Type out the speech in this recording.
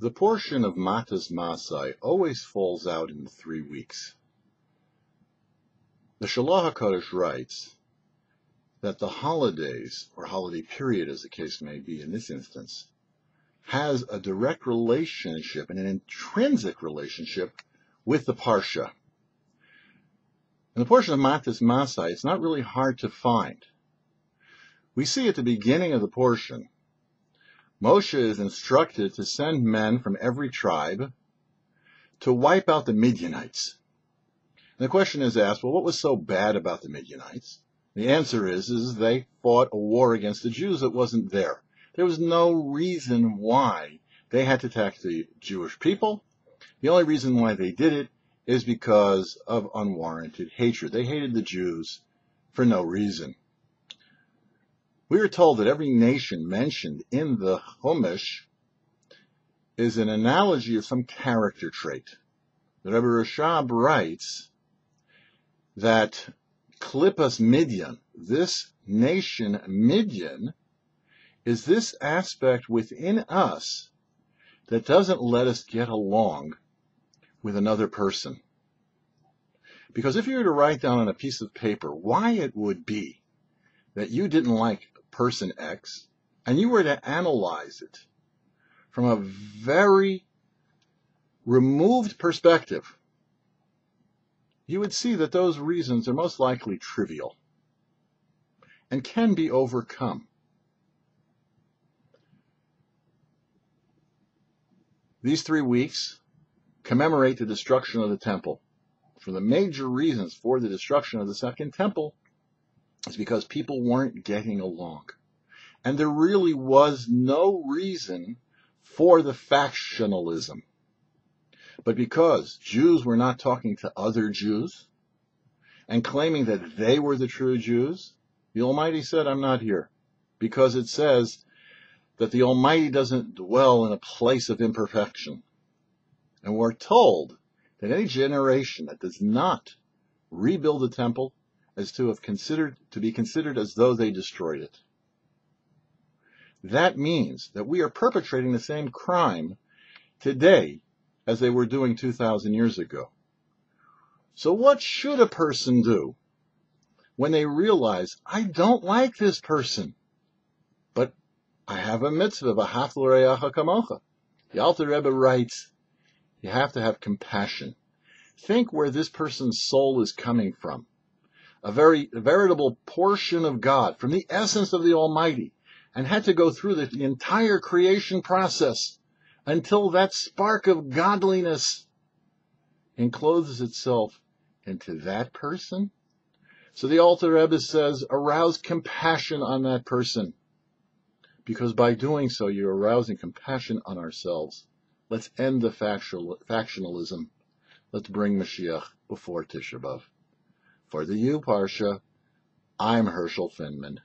The portion of Matot-Masei always falls out in 3 weeks. The Shalach HaKadosh writes that the holidays, or holiday period as the case may be in this instance, has a direct relationship and an intrinsic relationship with the Parsha. In the portion of Matot-Masei, it's not really hard to find. We see at the beginning of the portion, Moshe is instructed to send men from every tribe to wipe out the Midianites. And the question is asked, well, what was so bad about the Midianites? The answer is they fought a war against the Jews that wasn't there. There was no reason why they had to attack the Jewish people. The only reason why they did it is because of unwarranted hatred. They hated the Jews for no reason. We are told that every nation mentioned in the Chumash is an analogy of some character trait. The Rabbi Herschel writes that Klippas Midian, this nation Midian, is this aspect within us that doesn't let us get along with another person. Because if you were to write down on a piece of paper why it would be that you didn't like person X, and you were to analyze it from a very removed perspective, you would see that those reasons are most likely trivial and can be overcome. These 3 weeks commemorate the destruction of the temple. For the major reasons for the destruction of the Second Temple is because people weren't getting along. And there really was no reason for the factionalism. But because Jews were not talking to other Jews and claiming that they were the true Jews, the Almighty said, I'm not here. Because it says that the Almighty doesn't dwell in a place of imperfection. And we're told that any generation that does not rebuild the temple is to be considered as though they destroyed it. That means that we are perpetrating the same crime today as they were doing 2,000 years ago. So what should a person do when they realize, I don't like this person, but I have a mitzvah, v'ahavta l'reacha kamocha? The Alter Rebbe writes, you have to have compassion. Think where this person's soul is coming from. A veritable portion of God, from the essence of the Almighty, and had to go through the entire creation process until that spark of godliness encloses itself into that person. So the Alter Rebbe says, arouse compassion on that person, because by doing so, you're arousing compassion on ourselves. Let's end the factionalism. Let's bring Mashiach before Tisha B'Av. For the You Parsha, I'm Herschel Finman.